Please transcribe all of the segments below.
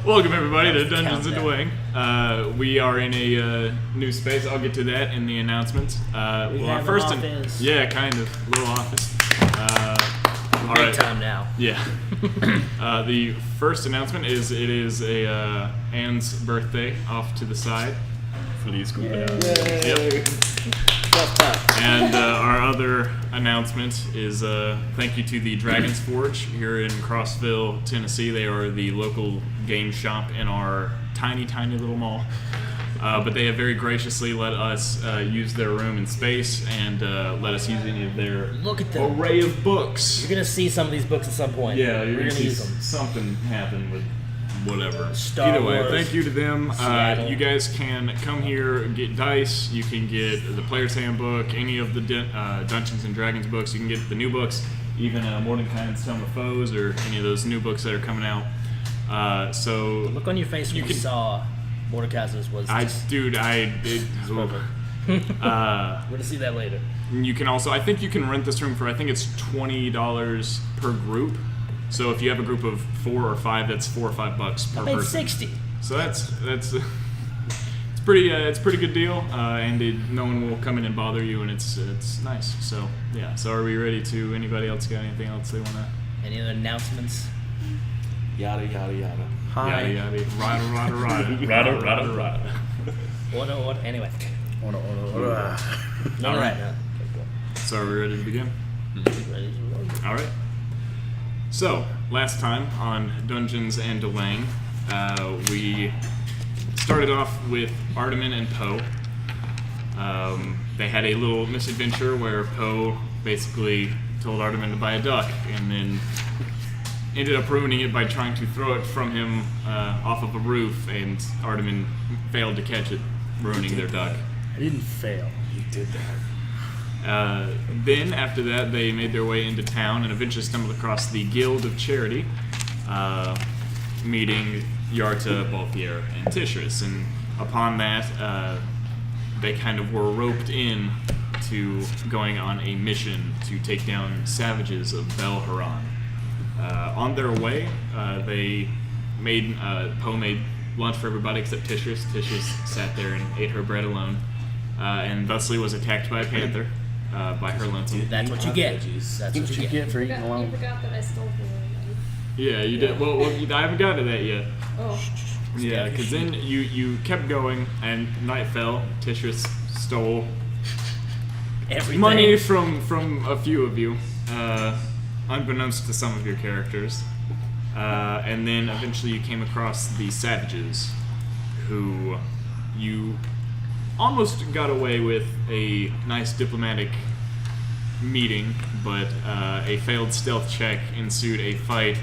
Welcome everybody to Dungeons and Duwang. We are in a new space. I'll get to that in the announcements. Our first office. Yeah, kind of little office. All Big right. time now. Yeah. The first announcement is it is Anne's birthday off to the side. Feliz Yep. And our other announcement is thank you to the Dragon's Forge here in Crossville, Tennessee. They are the local game shop in our tiny, tiny little mall. But they have very graciously let us use their room and space and let us use any of their array of books. You're going to see some of these books at some point. Yeah, you're going to see use them. something happen with whatever. Star Wars, Wars, thank you to them. Seattle. You guys can come here, get dice. You can get the Player's Handbook, any of the Dungeons and Dragons books. You can get the new books, even Mordenkainen's Tome of Foes, or any of those new books that are coming out. So The look on your face when you saw Mordecai's was We're going to see that later. You can also, I think you can rent this room for, I think it's $20 per group. So if you have a group of 4 or 5, that's $4 or $5 per I made person. 60. So that's it's a pretty good deal, and no one will come in and bother you, and it's nice. So yeah. So are we ready to? Anybody else got anything else they wanna? Any other announcements? Yada yada yada. Hi. Yada yada. Rada. What? Anyway. Order. All right now. So are we ready to begin? Ready to roll. All right. So, last time on Dungeons and Duwang, we started off with Artemin and Poe. They had a little misadventure where Poe basically told Artemin to buy a duck and then ended up ruining it by trying to throw it from him off of a roof, and Artemin failed to catch it, ruining their duck. I didn't fail. You did that. Then, after that, they made their way into town and eventually stumbled across the Guild of Charity, meeting Yarta, Balthier, and Tishris. And upon that, they kind of were roped in to going on a mission to take down savages of Bel Haran. On their way, Poe made lunch for everybody except Tishris. Tishris sat there and ate her bread alone, and thusly was attacked by a panther. By her lonesome. That's what you get. That's what you get. for eating You alone. forgot that I stole from everybody. Yeah, you did. Well, I haven't gotten to that yet. Oh. Yeah, because then you kept going, and night fell. Tishris stole Everything. money from a few of you, unbeknownst to some of your characters. And then eventually you came across the savages, who you almost got away with a nice diplomatic meeting, but a failed stealth check ensued a fight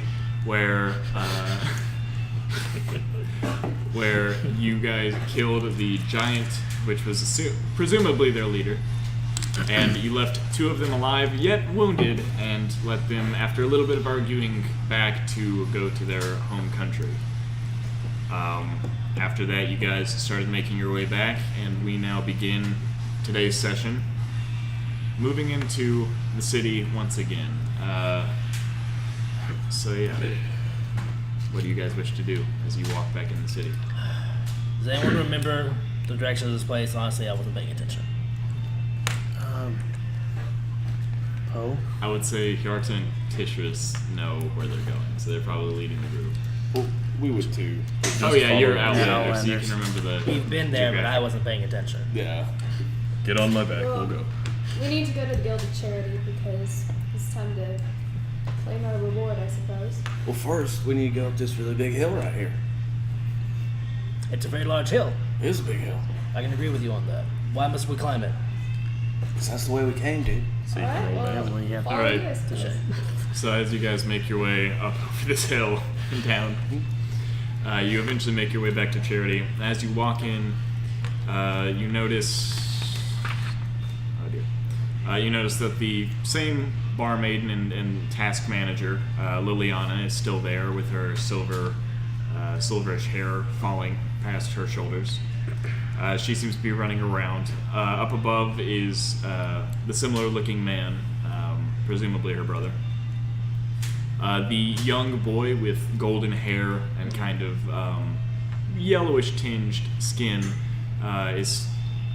where you guys killed the giant, which was presumably their leader, and you left 2 of them alive yet wounded, and let them, after a little bit of arguing, back to go to their home country. After that, you guys started making your way back, and we now begin today's session, moving into the city once again. So yeah, what do you guys wish to do as you walk back in the city? Does anyone remember the direction of this place? Honestly, I wasn't paying attention. Poe? I would say Yarta and Tishris know where they're going, so they're probably leading the group. Well, we would too. Oh yeah, you're Outlander, so you Outlanders. can remember the. We've been there, but I wasn't paying attention. Yeah. Get on my back, Well, we'll go. We need to go to the Guild of Charity because it's time to claim our reward, I suppose. Well, first, we need to go up this really big hill right here. It's a very large hill. It is a big hill. I can agree with you on that. Why must we climb it? Because that's the way we came, dude. So you Alright, can roll well, down. Well, yeah. follow Alright. you, I suppose. Touche. So as you guys make your way up over this hill and down, you eventually make your way back to Charity. As you walk in, you notice. Oh dear. You notice that the same barmaiden and task manager, Liliana, is still there with her silverish hair falling past her shoulders. She seems to be running around. Up above is the similar-looking man, presumably her brother. The young boy with golden hair and kind of yellowish tinged skin is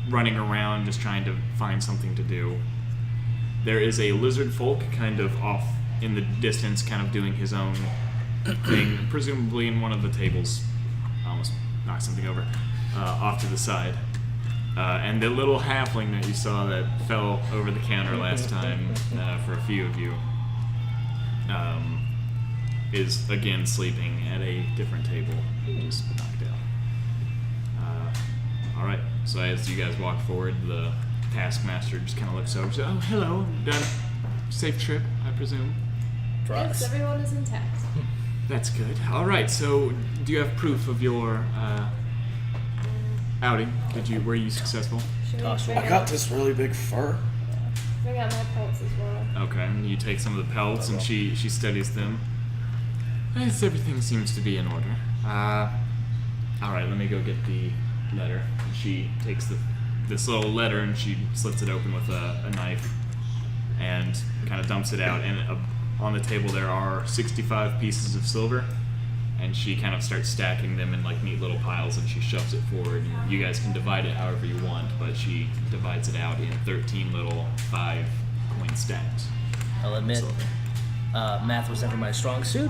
running around just trying to find something to do. There is a lizard folk kind of off in the distance, kind of doing his own thing, presumably in one of the tables. Almost knocked something over, off to the side. And the little halfling that you saw that fell over the counter last time, for a few of you, is again sleeping at a different table, just knocked out. Alright, so as you guys walk forward, the taskmaster just kind of looks over and says, "Oh, hello, done. Safe trip, I presume." For Yes, us. everyone is intact. That's good. Alright, so do you have proof of your outing? Were you successful? Should we Toss bring I got out- this really big fur. Bring out my pelts as well. Okay, and you take some of the pelts and she studies them. Yes, everything seems to be in order. Alright, let me go get the letter. And she takes this little letter and she slits it open with a knife and kind of dumps it out. And on the table there are 65 pieces of silver. And she kind of starts stacking them in like neat little piles and she shoves it forward. And you guys can divide it however you want, but she divides it out in 13 little 5-coin stacks. I'll admit, Silver. math was never my strong suit.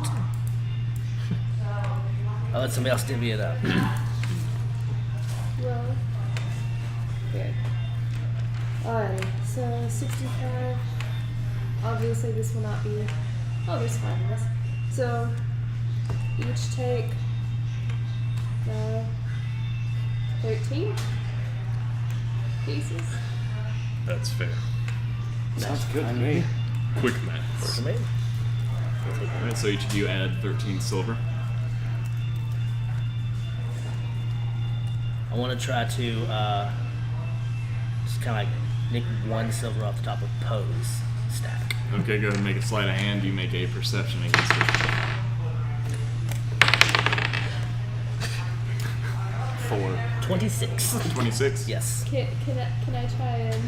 I'll let somebody else divvy it up. Well, good. Alrighty, so 65. Obviously, this will not be. Oh, there's 5 of us. So, each take 13 pieces. That's fair. Sounds good to me. Quick math. For me. Alright, so each of you add 13 silver. I want to try to just kind of like nick 1 silver off the top of Poe's stack. Okay, go ahead and make a sleight of hand. You make a perception against it. 4. 26. 26? Yes. Can I try and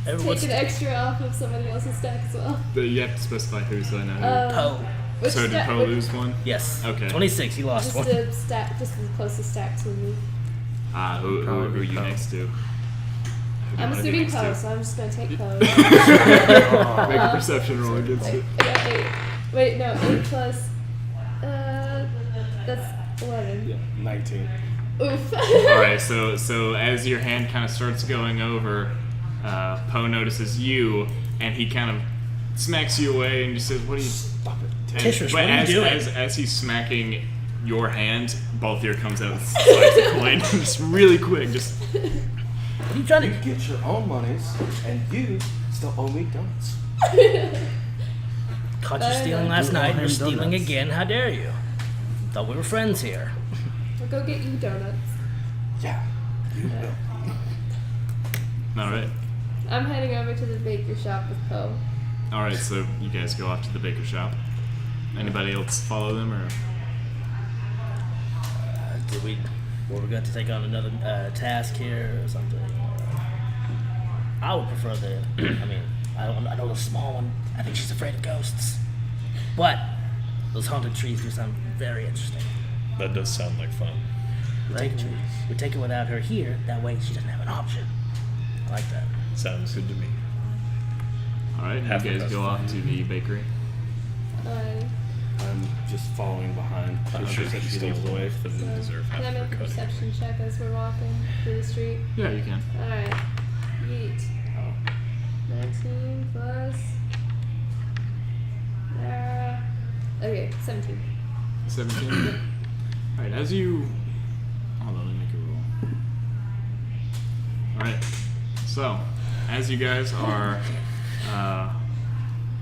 Everyone's take an extra off of somebody else's stack as well? But you have to specify who, so I know who. Poe. Which So did stack- Poe which- lose one? Yes. Okay. 26. He lost Just one. a stack, just the closest stack to me. Who are you Poe. next to? Who do you I'm wanna do assuming next to? Poe, so I'm just gonna take Poe. Make a perception roll against it. I got 8. Wait, no, 8 plus. That's 11. Yeah, 19. Oof. Alright, so as your hand kind of starts going over, Poe notices you, and he kind of smacks you away and just says, "What are you..." Stop it. And- Tishris, but what are you as, doing? as he's smacking your hand, Balthier comes out and slides a coin just really quick. Just What are you trying You to... get your own monies, and you still owe me donuts. Caught you stealing last Duwang night, and you're stealing donuts. again. How dare you? Thought we were friends here. I'll go get you donuts. Yeah, you will. alright. I'm heading over to the baker shop with Poe. Alright, so you guys go off to the baker shop. Anybody else follow them, or...? Were we going to take on another task here or something? I would prefer the. I mean, I know the small one. I think she's afraid of ghosts. But those haunted trees do sound very interesting. That does sound like fun. We take it without her here. That way, she doesn't have an option. I like that. Sounds good to me. Alright, you Half of guys us go off to the bakery. I'm just following behind. I'm sure that she steals away, then So, deserve half can I of her make a cutting. perception check as we're walking through the street? Yeah, you can. Alright. Yeet. 19 plus. Okay, 17. 17. Alright, as you... Hold on, let me make a roll. Alright, so, as you guys are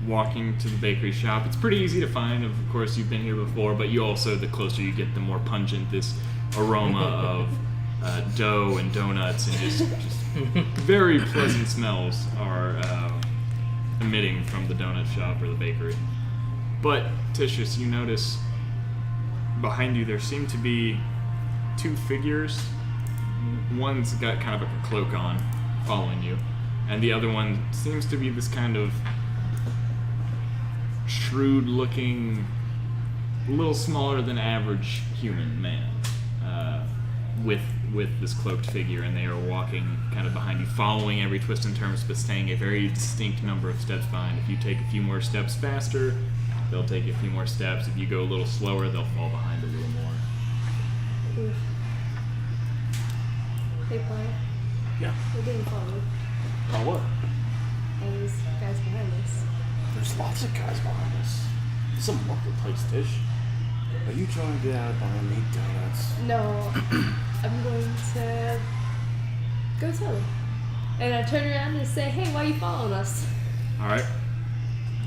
walking to the bakery shop, it's pretty easy to find. Of course, you've been here before, but you also, the closer you get, the more pungent this aroma of dough and donuts and just very pleasant smells are emitting from the donut shop or the bakery. But, Tishris, you notice behind you there seem to be 2 figures. One's got kind of a cloak on, following you, and the other one seems to be this kind of shrewd-looking, a little smaller than average human man, with this cloaked figure, and they are walking kind of behind you, following every twist and turn, but staying a very distinct number of steps behind. If you take a few more steps faster, they'll take a few more steps. If you go a little slower, they'll fall behind a little more. Oof. Hey, Paul. Yeah. We're being followed. Oh, what? All these guys behind us. There's lots of guys behind us. It's a marketplace, Tish. Are you trying to get out of buying me donuts? No, I'm going to go tell them. And I turn around and say, hey, why are you following us? All right.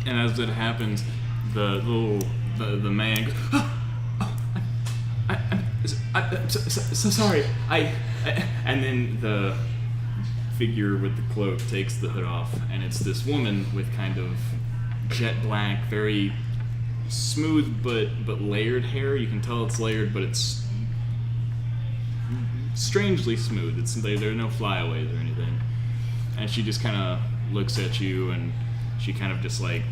And as it happens, the man goes, I'm so sorry. And then the figure with the cloak takes the hood off, and it's this woman with kind of jet black, very smooth but layered hair. You can tell it's layered, but it's strangely smooth. There are no flyaways or anything. And she just kind of looks at you, and she kind of just like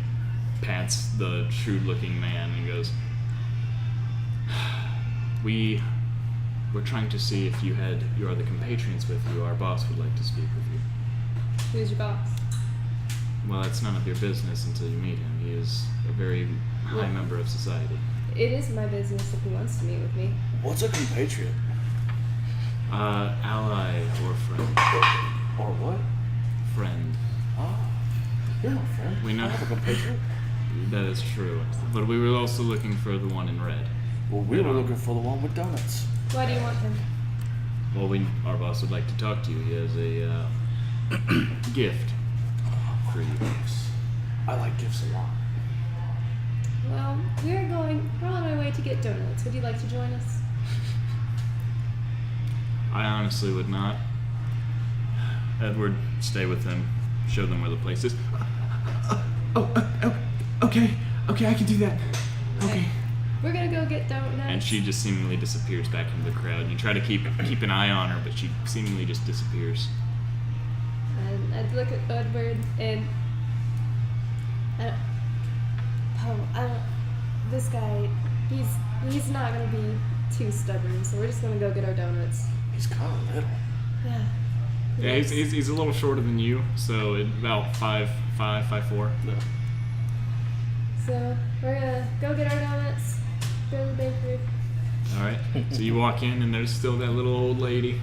pats the shrewd-looking man and goes, We're trying to see if you had your other compatriots with you. Our boss would like to speak with you. Who's your boss? Well, it's none of your business until you meet him. He is a very high member of society. It is my business if he wants to meet with me. What's a compatriot? Ally or friend. Or what? Friend. Oh, you're my friend. We know. I have a compatriot. That is true. But we were also looking for the one in red. Well, we were looking for the one with donuts. Why do you want him? Well, our boss would like to talk to you. He has a gift for you. I like gifts a lot. Well, we're on our way to get donuts. Would you like to join us? I honestly would not. Edward, stay with them. Show them where the place is. Okay, I can do that. Okay. We're gonna go get donuts. And she just seemingly disappears back into the crowd. You try to keep an eye on her, but she seemingly just disappears. And I'd look at Edward and this guy, he's not gonna be too stubborn, so we're just gonna go get our donuts. He's kind of little. Yeah. Yeah, he's a little shorter than you, so about 5'4". No. So we're gonna go get our donuts, go to the bakery. All right. So you walk in, and there's still that little old lady.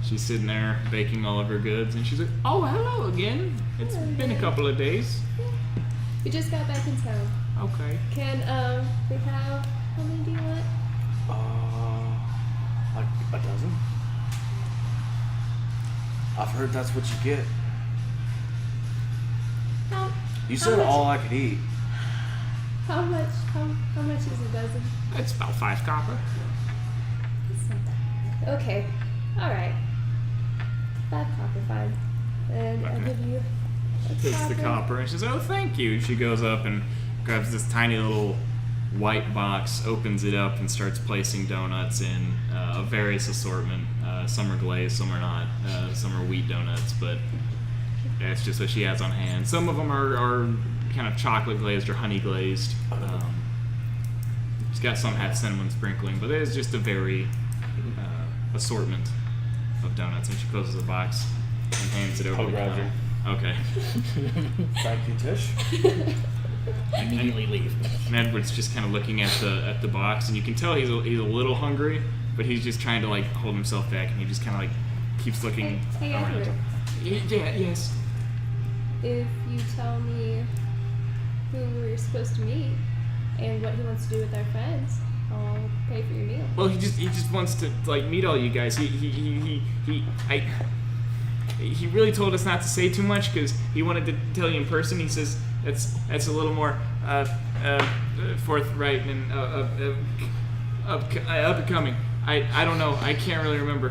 She's sitting there baking all of her goods, and she's like, "Oh, hello again. It's been a couple of days." We just got back in town. Okay. Can we have, how many do you want? Like a dozen? I've heard that's what you get. You said much? all I could eat. How much is a dozen? It's about 5 copper. It's not that bad. Okay. Alright. 5 copper, fine. And I'll Okay. give you a Takes the copper, and she says, "Oh, thank you." She goes up and grabs this tiny little white box, opens it up, and starts placing donuts in a various assortment. Some are glazed, some are not. Some are wheat donuts, but that's just what she has on hand. Some of them are kind of chocolate glazed or honey glazed. She's got some have cinnamon sprinkling, but it's just a very assortment of donuts. And she closes the box and hands it over I'll to grab Connor. her. Okay. Thank you, Tish. Immediately leave. And Edward's just kind of looking at the box, and you can tell he's a little hungry, but he's just trying to like hold himself back, and he just kind of like keeps looking Hey, around. Edward. Yes. If you tell me who we're supposed to meet and what he wants to do with our friends, I'll pay for your meal. Well, he just wants to like meet all you guys. He really told us not to say too much because he wanted to tell you in person. He says that's a little more forthright and upcoming. I don't know. I can't really remember.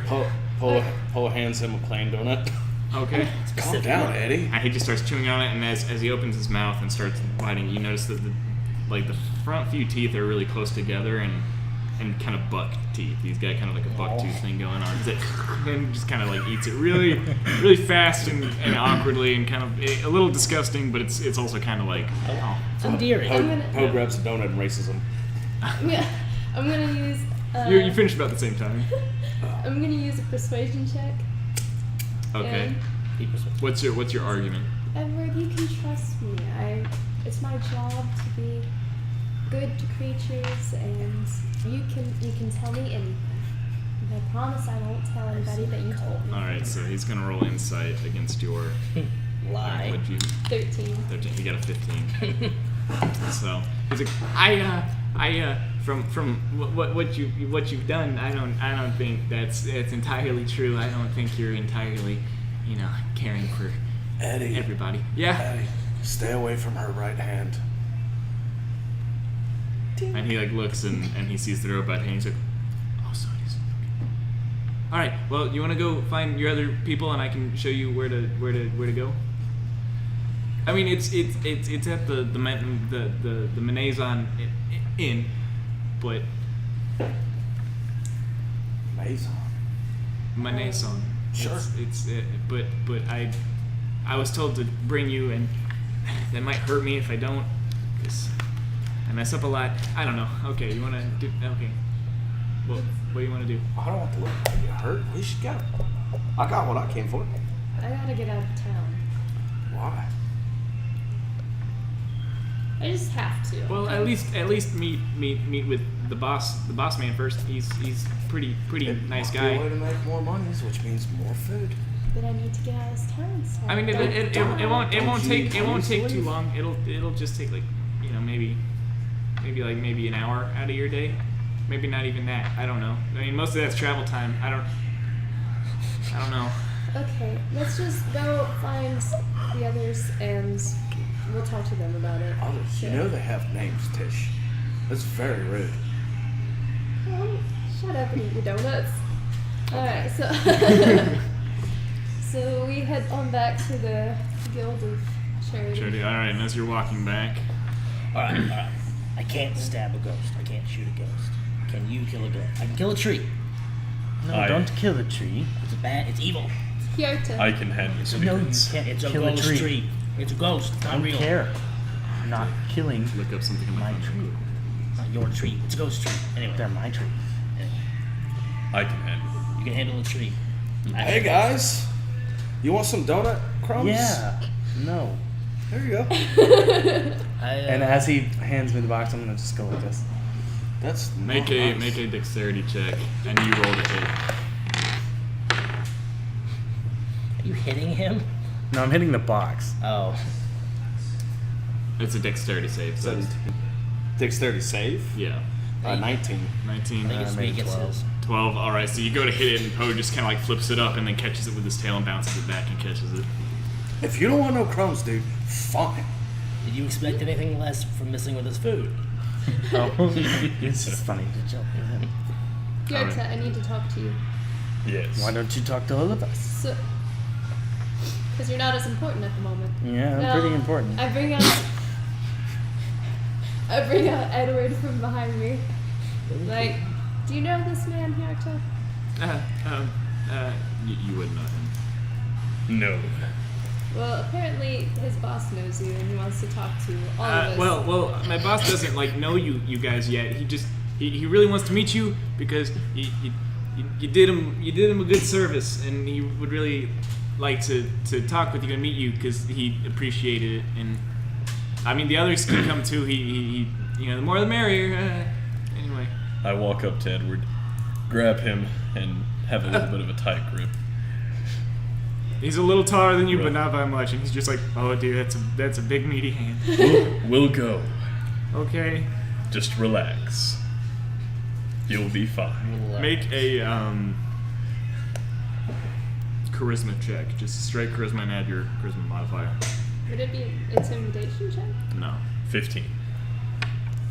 Polo hands him a plain donut. Okay. Calm down, Eddie. And he just starts chewing on it, and as he opens his mouth and starts biting, you notice that the front few teeth are really close together, and and kind of buck teeth. He's got kind of like a buck tooth thing going on. He's like, and just kind of like eats it really, really fast and awkwardly and kind of a little disgusting, but it's also kind of like, oh. It's endearing. Poe grabs a donut and races him. Yeah, I'm gonna use. You finished about the same time. I'm gonna use a persuasion check. Okay. And What's your argument? Edward, you can trust me. It's my job to be good to creatures, and you can tell me anything. And I promise I won't tell anybody that you told me. All right, so he's gonna roll insight against your Lie. What'd you? 13. 13. He got a 15. So he's like, from what you've done, I don't think that's entirely true. I don't think you're entirely, caring for Eddie. everybody. Yeah. Eddie, stay away from her right hand. And he like looks and he sees the robot hand. He's like, oh, so it is. Okay. All right. Well, you want to go find your other people, and I can show you where to go. I mean, it's at the Manazon Inn, but Manazon. Sure. But I was told to bring you, and that might hurt me if I don't, because I mess up a lot. I don't know. Okay, you want to do? Okay. What do you want to do? I don't want to look like you hurt. We should go. I got what I came for. I gotta get out of town. Why? I just have to. Well, at least meet with the boss man first. He's pretty nice Might be a guy. way to make more monies, which means more food. But I need to get out of town. So I mean, it won't take too leave. long. It'll just take like maybe an hour out of your day. Maybe not even that. I don't know. I mean, most of that's travel time. I don't know. Okay, let's just go find the others and we'll talk to them about it. Others, you know they have names, Tish. That's very rude. Shut up and eat your donuts. Alright, so so we head on back to the Guild of Charity. Charity. All right. And as you're walking back, All right. I can't stab a ghost. I can't shoot a ghost. Can you kill a ghost? I can kill a tree. No, don't kill a tree. It's bad. It's evil. Kyoto. I can handle No, you secrets. can't. It's a Kill a ghost tree. tree. It's a ghost. It's I not don't real. care. I'm not killing look up something in my my phone. tree. It's not your tree. It's a ghost tree. Anyway, They're my tree. I can handle it. you can handle a tree. Hey guys, you want some donut crumbs? Yeah. No. There you go. And as he hands me the box, I'm gonna just go like this. That's Make not a nice. make a dexterity check, and you rolled a hit. Are you hitting him? No, I'm hitting the box. Oh. It's a dexterity save. So 17. Dexterity save. yeah, 19. 19. I think it's me made against 12. his. 12. All right, so you go to hit it, and Poe just kind of like flips it up and then catches it with his tail and bounces it back and catches it. If you don't want no crumbs, dude, fine. Did you expect anything less from messing with his food? Oh, it's just funny to joke with him. Kyoto, I need to talk to you. Yes. Why don't you talk to all of us? So, because you're not as important at the moment. Yeah, I'm pretty important. I bring out Edward from behind me. Like, do you know this man, Kyoto? You wouldn't know him. No. Well, apparently his boss knows you and he wants to talk to all of us. Well, my boss doesn't know you guys yet. He really wants to meet you because you did him a good service, and he would really like to talk with you and meet you because he appreciated it. And I mean, the others can come too. He the more the merrier. Anyway. I walk up to Edward, grab him, and have a little bit of a tight grip. He's a little taller than you, but not by much. And he's just like, oh, dude, that's a big meaty hand. We'll go. Okay. Just relax. You'll be fine. Make a charisma check. Just straight charisma and add your charisma modifier. Would it be an intimidation check? No. 15.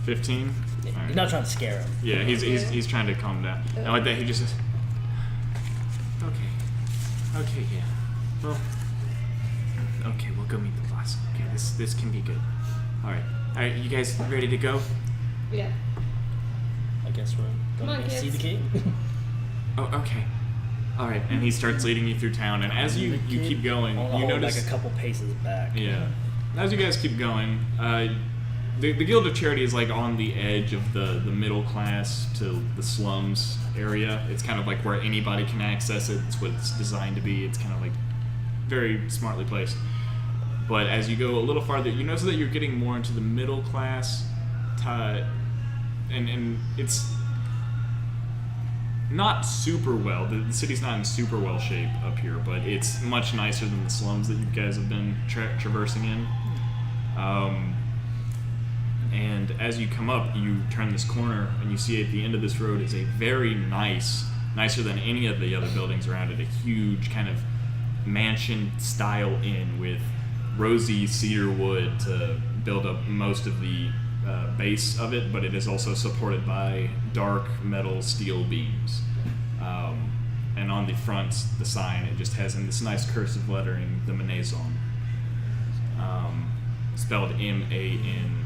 15? You're not trying to scare him. Yeah, he's trying to calm down. And like that, he just says, okay, yeah. Well, okay, we'll go meet the boss. Okay, this can be good. All right, you guys ready to go? Yeah. I guess we're Come going on, to see kids. the king. Oh, okay. All right. And he starts leading you through town. And as you keep going, I'll you hold notice like a couple paces back. Yeah. As you guys keep going, the Guild of Charity is like on the edge of the middle class to the slums area. It's kind of like where anybody can access it. It's what it's designed to be. It's kind of like very smartly placed. But as you go a little farther, you notice that you're getting more into the middle class, and it's not super well. The city's not in super well shape up here, but it's much nicer than the slums that you guys have been traversing in. And as you come up, you turn this corner, and you see at the end of this road is a very nicer than any of the other buildings around it, a huge kind of mansion-style inn with rosy cedar wood to build up most of the base of it, but it is also supported by dark metal steel beams. And on the front, the sign, it just has in this nice cursive lettering, the Maison. Spelled M-A-N-E-S-O-N-N.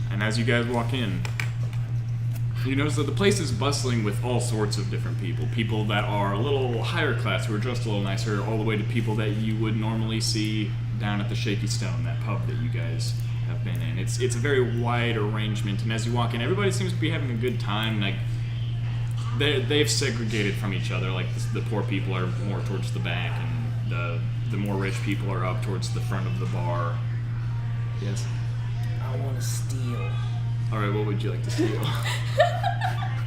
And as you guys walk in, you notice that the place is bustling with all sorts of different people. People that are a little higher class, who are dressed a little nicer, all the way to people that you would normally see down at the Shaky Stone, that pub that you guys have been in. It's a very wide arrangement, and as you walk in, everybody seems to be having a good time. Like they've segregated from each other. Like the poor people are more towards the back, and the more rich people are up towards the front of the bar. Yes. I want to steal All right. What would you like to steal?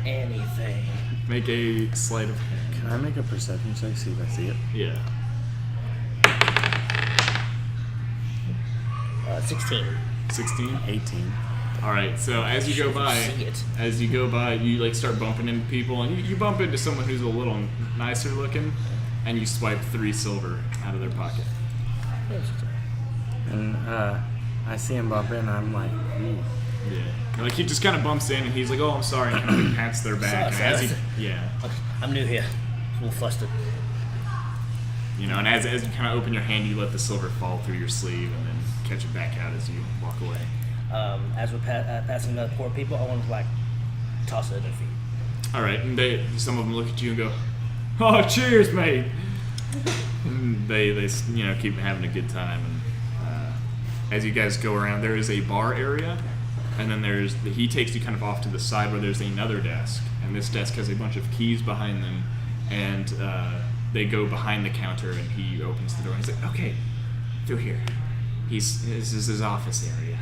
anything. Make a sleight of hand. Can I make a perception check, see if I see it? Yeah. 16. 16. 18. All right. So as you go by, you like start bumping into people, and you bump into someone who's a little nicer looking, and you swipe 3 silver out of their pocket. And I see him bump in, and I'm like, ooh. Yeah. Like he just kind of bumps in, and he's like, "Oh, I'm sorry," and kind of pats their back. And as I'm new here. A little flustered. and as you kind of open your hand, you let the silver fall through your sleeve, and then catch it back out as you walk away. As we're passing the poor people, I want to like toss it at their feet. All right, and some of them look at you and go, "Oh, cheers, mate." And they keep having a good time, and as you guys go around, there is a bar area, and then he takes you kind of off to the side where there's another desk, and this desk has a bunch of keys behind them, and they go behind the counter, and he opens the door, and he's like, "Okay, through here. This is his office area,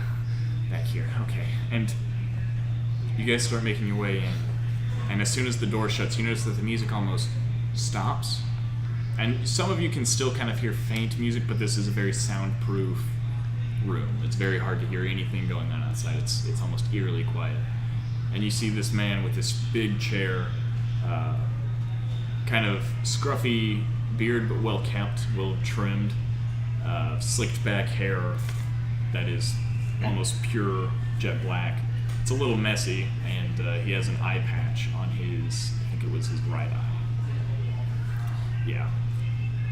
back here. Okay." And you guys start making your way in, and as soon as the door shuts, you notice that the music almost stops, and some of you can still kind of hear faint music, but this is a very soundproof room. It's very hard to hear anything going on outside. It's almost eerily quiet. And you see this man with this big chair, kind of scruffy beard, but well kept, well trimmed, slicked back hair that is almost pure jet black. It's a little messy, and he has an eye patch on his, I think it was his right eye. Yeah.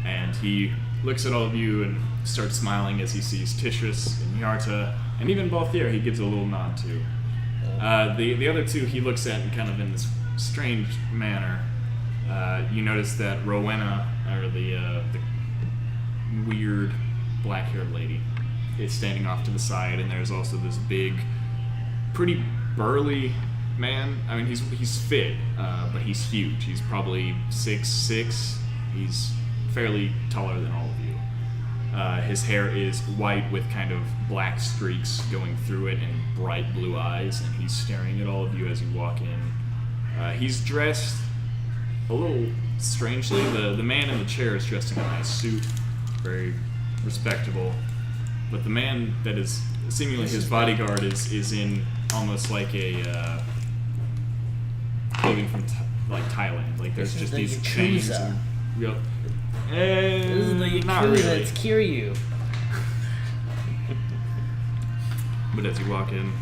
And he looks at all of you and starts smiling as he sees Tishris and Yarta, and even Balthier he gives a little nod to. The other two he looks at and kind of in this strange manner. You notice that Rowena, or the weird black-haired lady, is standing off to the side, and there's also this big, pretty burly man. I mean, he's fit, but he's huge. He's probably 6'6". He's fairly taller than all of you. His hair is white with kind of black streaks going through it and bright blue eyes, and he's staring at all of you as you walk in. He's dressed a little strangely. The man in the chair is dressed in a nice suit, very respectable. But the man that is seemingly his bodyguard is in almost like a clothing from Thailand. Like there's just these chains and real. This is the Yakuza. Not really. It's Kiryu. But as you walk in,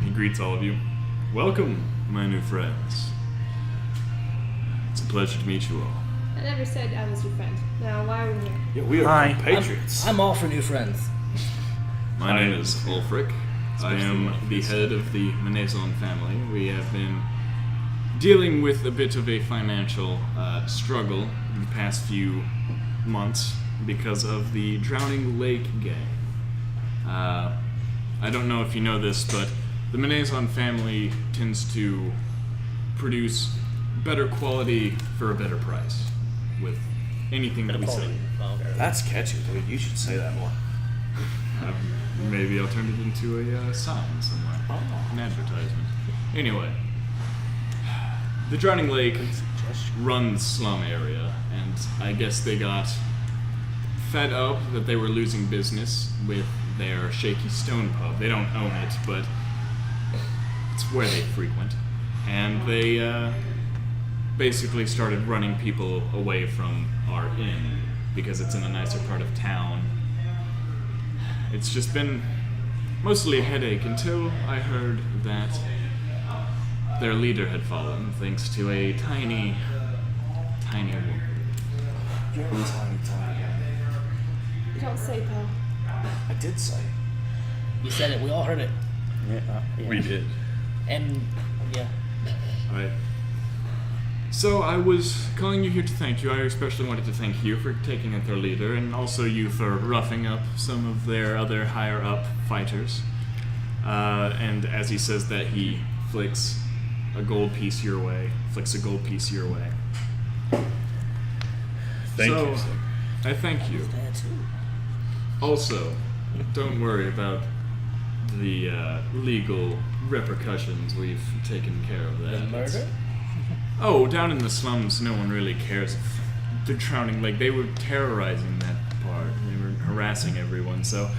he greets all of you. "Welcome, my new friends. It's a pleasure to meet you all." I never said I was your friend. Now, why are we here? Yeah, we are Hi. compatriots. I'm all for new friends. My name is Ulfric. I am the head of the Menezon family. We have been dealing with a bit of a financial struggle in the past few months because of the Drowning Lake gang. I don't know if you know this, but the Menezon family tends to produce better quality for a better price with anything that we sell. That's catchy, dude. You should say that more. Maybe I'll turn it into a sign somewhere. An advertisement. Anyway, the Drowning Lake runs slum area, and I guess they got fed up that they were losing business with their Shaky Stone pub. They don't own it, but it's where they frequent. And they basically started running people away from our inn because it's in a nicer part of town. It's just been mostly a headache until I heard that their leader had fallen thanks to a tiny woman. You're a tiny guy. You don't say, pal. I did say. You said it. We all heard it. Yeah. We did. And yeah. Alright. So I was calling you here to thank you. I especially wanted to thank you for taking out their leader, and also you for roughing up some of their other higher up fighters. And as he says that, he flicks a gold piece your way. Thank you. So, I thank you. That too. Also, don't worry about the legal repercussions. We've taken care of that. The murder? Oh, down in the slums, no one really cares if the Drowning Lake. They were terrorizing that part. They were harassing everyone. So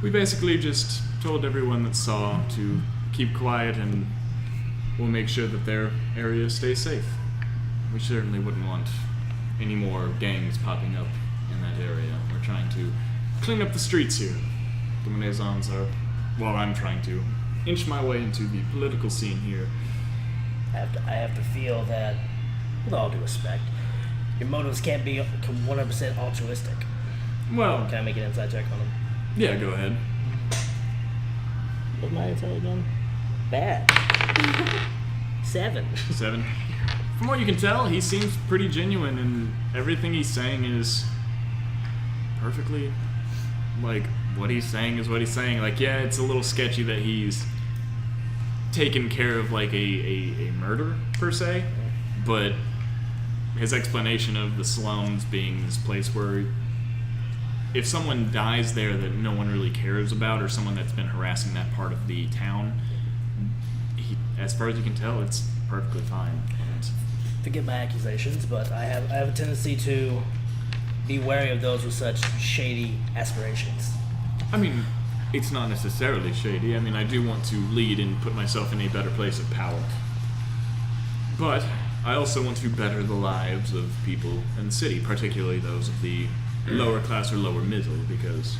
we basically just told everyone that saw to keep quiet, and we'll make sure that their area stays safe. We certainly wouldn't want any more gangs popping up in that area. We're trying to clean up the streets here. The Menezons are, well, I'm trying to inch my way into the political scene here. I have to feel that, with all due respect, your motives can't be 100% altruistic. Well, Can I make an inside check on him? yeah, go ahead. What's my intel again? Bad. 7. 7. From what you can tell, he seems pretty genuine, and everything he's saying is perfectly, like, what he's saying is what he's saying. Like, yeah, it's a little sketchy that he's taken care of, like, a murder, per se, but his explanation of the slums being this place where if someone dies there that no one really cares about, or someone that's been harassing that part of the town, as far as you can tell, it's perfectly fine. And Forget my accusations, but I have a tendency to be wary of those with such shady aspirations. I mean, it's not necessarily shady. I mean, I do want to lead and put myself in a better place of power. But I also want to better the lives of people in the city, particularly those of the lower class or lower middle, because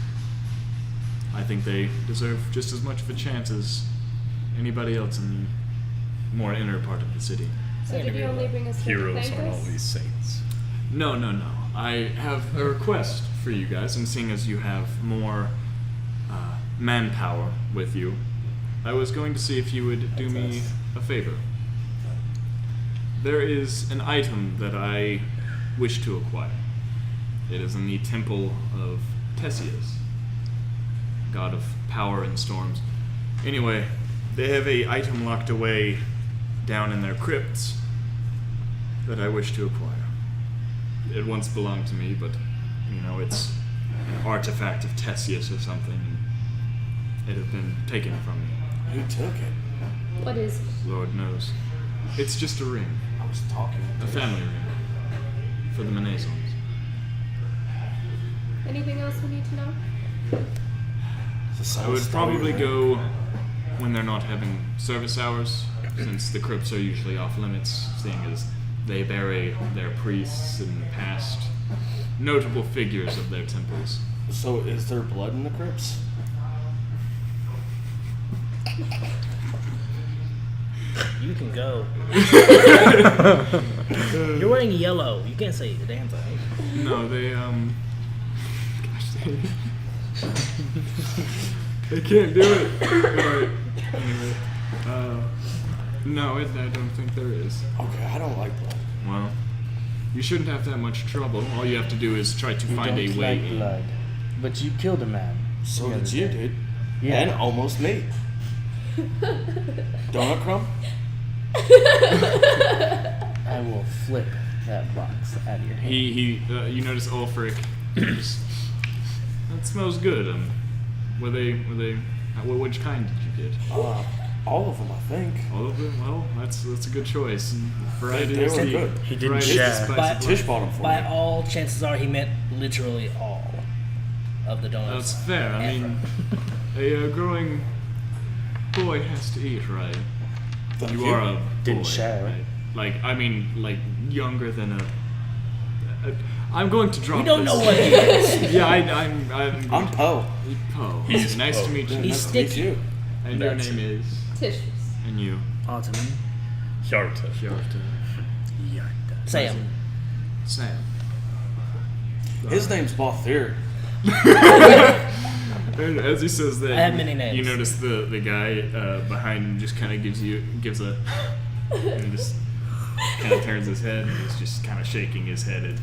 I think they deserve just as much of a chance as anybody else in the more inner part of the city. So did you only bring us here to Heroes thank aren't us? always saints. No. I have a request for you guys, and seeing as you have more manpower with you, I was going to see if you would do me a favor. There is an item that I wish to acquire. It is in the temple of Theseus, god of power and storms. Anyway, they have a item locked away down in their crypts that I wish to acquire. It once belonged to me, but, you know, it's an artifact of Theseus or something. It had been taken from me. Who took it? What is it? Lord knows. It's just a ring. I was talking. A family ring. For the Menezons. Anything else we need to know? I would probably go when they're not having service hours, since the crypts are usually off limits, seeing as they bury their priests and past notable figures of their temples. So is there blood in the crypts? You can go. You're wearing yellow. You can't say the damn thing. No, they, gosh dang. I can't do it. Alright. Anyway. No, I don't think there is. Okay, I don't like blood. Well, you shouldn't have that much trouble. All you have to do is try to You find don't a way like in. blood, but you killed a man. So the did other you, day. dude. Yeah. And almost me. Donut crumb? I will flip that box out of your hand. You notice Ulfric. That smells good. Were they? Which kind did you get? All of them, I think. All of them. Well, that's a good choice. And variety They is were the good. He didn't variety is the share. spice By- of Tish life. bought them for By me. all, chances are he meant literally all of the donuts. That's fair. I mean, a growing boy has to eat, right? Thank You you. are a Didn't boy, share. right? Like younger than a. I'm going to drop. We don't this. know what he is. Yeah, I'm. I'm Poe. Poe. He's Nice to Poe. meet you. He's Nice to meet sticky. you. And your That's- name is. Tissues. And you. Ottoman. Hjarta. Hjarta. Sam. Sam. His name's Balthier. And as he says that, I have many names. you notice the guy behind him just kind of gives a, and just kind of turns his head and is just kind of shaking his head at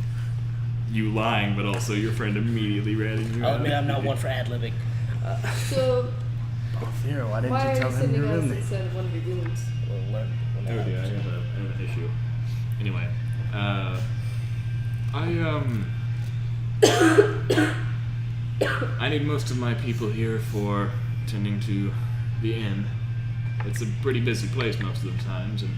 you lying, but also your friend immediately ratting you I'll out. admit I'm not one for ad-libbing. So, Here, why didn't why you are tell you him sending your us roommate? instead of one of your goons? We'll learn when Oh that yeah, I happens. have an issue. Anyway, I need most of my people here for tending to the inn. It's a pretty busy place most of the times, and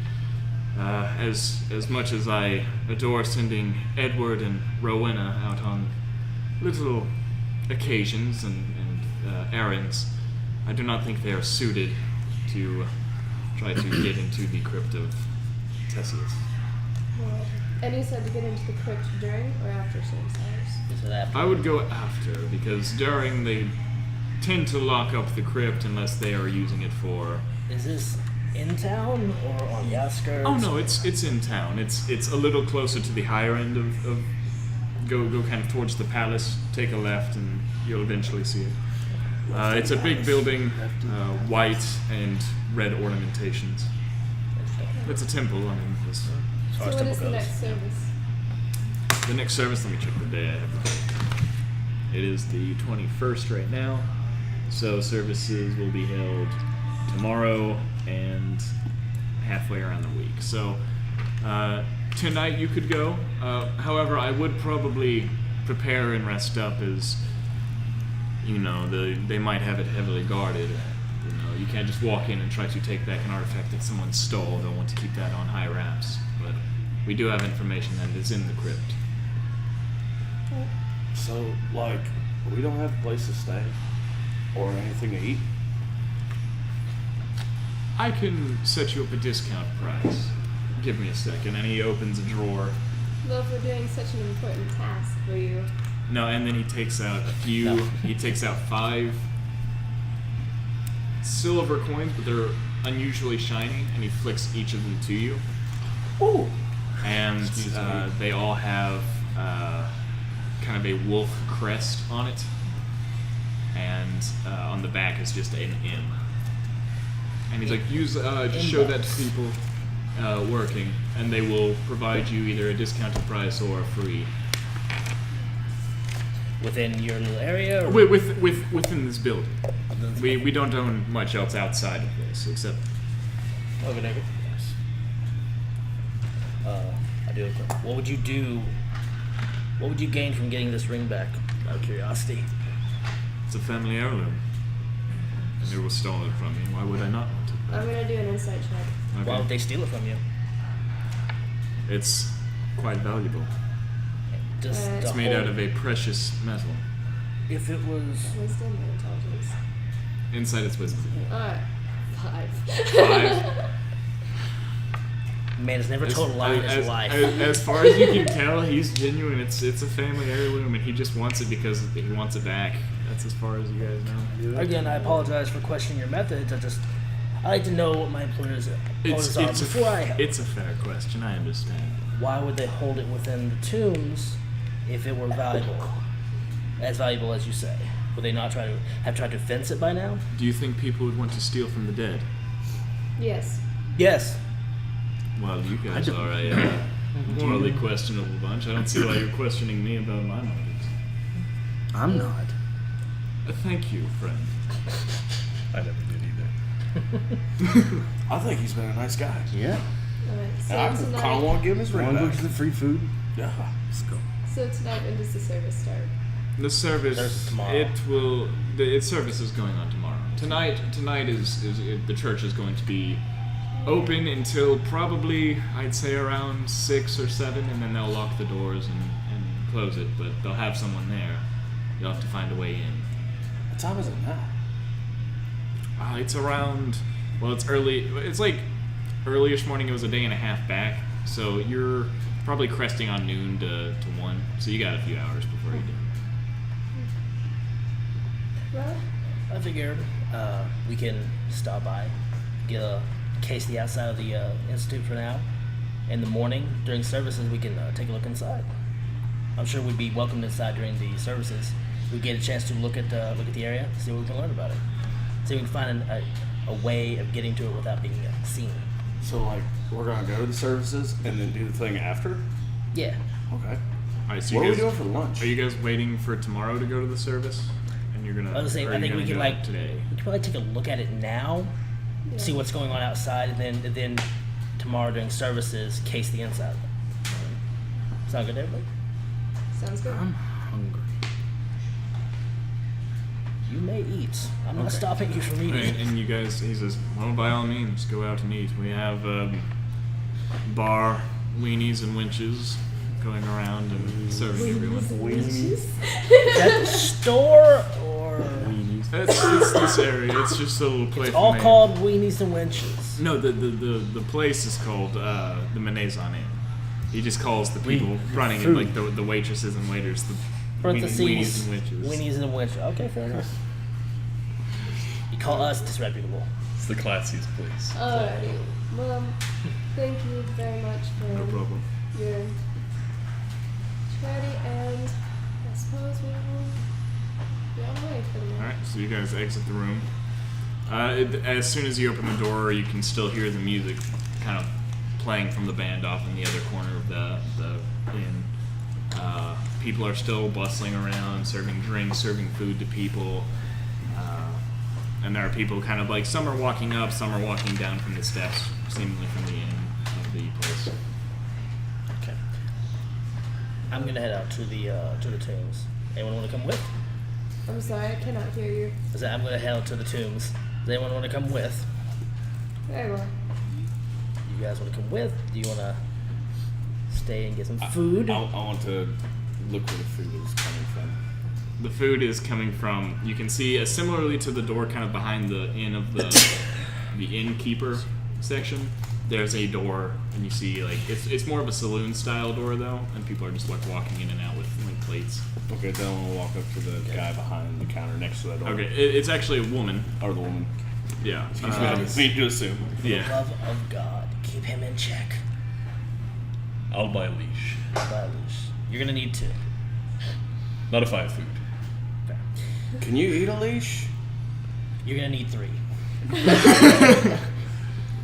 as much as I adore sending Edward and Rowena out on little occasions and errands, I do not think they are suited to try to get into the crypt of Theseus. Well, and you said to get into the crypt during or after service hours? Is it after? I would go after, because during they tend to lock up the crypt unless they are using it for. Is this in town or on the outskirts? Oh no, it's in town. It's a little closer to the higher end of go kind of towards the palace. Take a left and you'll eventually see it. It's a big building, white and red ornamentations. It's a temple. I mean, it's, As So far as what temple is the goes. next service? the next service. Let me check the day. I have it is the 21st right now. So services will be held tomorrow and halfway around the week. So tonight you could go. However, I would probably prepare and rest up, as you know, they might have it heavily guarded. You know, you can't just walk in and try to take back an artifact that someone stole. They'll want to keep that on high wraps. But we do have information that it is in the crypt. So, like, we don't have a place to stay or anything to eat. I can set you up a discount price. Give me a second. And he opens a drawer. Well, if we're doing such an important task for you, No, and then he takes out a few. He takes out 5 silver coins, but they're unusually shiny, and he flicks each of them to you. Ooh. And Excuse me. they all have kind of a wolf crest on it, and on the back is just an M. And he's like, use just show that to people working, and they will provide you either a discounted price or a free. Within your little area? Or? Within this building. We don't own much else outside of this, except Okay, nigga. I do. What would you do? What would you gain from getting this ring back? Out of curiosity. it's a family heirloom. And they will steal it from you. Why would I not want it? I'm gonna do an insight check. Okay. Why would they steal it from you? It's quite valuable. Just It's the It's made whole- out of a precious metal. If it was. Wisdom or intelligence? Inside its wisdom. Alright. 5. 5. Man has never told a lie in his life. As far as you can tell, he's genuine. It's a family heirloom, and he just wants it because he wants it back. That's as far as you guys know. Again, I apologize for questioning your methods. I like to know what my employers are before I. It's a fair question. I understand. Why would they hold it within the tombs if it were valuable? As valuable as you say. Would they not have tried to fence it by now? Do you think people would want to steal from the dead? Yes. Yes. Well, you guys are a morally questionable bunch. I don't see why you're questioning me about my motives. I'm not. Thank you, friend. I never did either. I think he's been a nice guy. Yeah. Alright, so And I tonight, kind of want to give him his ring Want to go back. to the free food? Yeah. Let's go. so tonight, when does the service start? The service, There's tomorrow. its service is going on tomorrow. Tonight is the church is going to be open until probably, I'd say, around 6 or 7, and then they'll lock the doors and close it, but they'll have someone there. You'll have to find a way in. What time is it now? It's around, well, it's early. It's like early-ish morning. It was a day and a half back, so you're probably cresting on noon to 1. So you got a few hours before you do. Well, I figured we can stop by, get a case of the outside of the institute for now. In the morning, during services, we can take a look inside. I'm sure we'd be welcomed inside during the services. We get a chance to look at the area, see what we can learn about it, see if we can find a way of getting to it without being seen. So, like, we're going to go to the services and then do the thing after? Yeah. Okay. All right. So What you are we guys, doing for lunch? Are you guys waiting for tomorrow to go to the service? And you're gonna. I was saying, or are I you think we gonna can go today. we can probably take a look at it now, yeah. see what's going on outside, and then tomorrow during services, case the inside. Sound good, to everybody? Sounds good. I'm hungry. You may eat. I'm not stopping you from eating. And you guys, he says, well, by all means, go out and eat. We have bar weenies and winches going around and serving everyone. Is that the store or It's this area. It's just a little place. all called Weenies and Winches? No, the place is called the Menaison Inn. He just calls the people running it, like the waitresses and waiters, the Parentheses, weenies and winches. Weenies and Winches. Okay, fair enough. You call us disreputable. It's the classiest place. Alrighty. Well, thank you very much for No problem. your charity, and I suppose we will be on the way for the All night. right, so you guys exit the room. As soon as you open the door, you can still hear the music kind of playing from the band off in the other corner of the inn. People are still bustling around, serving drinks, serving food to people. And there are people kind of like, some are walking up, some are walking down from the steps, seemingly from the inn of the place. Okay. I'm gonna head out to the tombs. Anyone want to come with? I'm sorry, I cannot hear you. I said I'm gonna head out to the tombs. Does anyone want to come with? Very well. You guys want to come with? Do you want to stay and get some food? I want to look where the food is coming from. The food is coming from, you can see, similarly to the door kind of behind the inn of the innkeeper section, there's a door, and you see, like, it's more of a saloon style door though, and people are just like walking in and out with like plates. Okay, then I'm gonna walk up to the guy behind the counter next to that door. Okay, it's actually a woman. Or the woman. Yeah. Excuse me, I didn't mean to assume. For the Yeah. love of God, keep him in check. I'll buy a leash. By a leash. You're gonna need to. Not if I have food. Okay. Can you eat a leash? You're gonna need 3.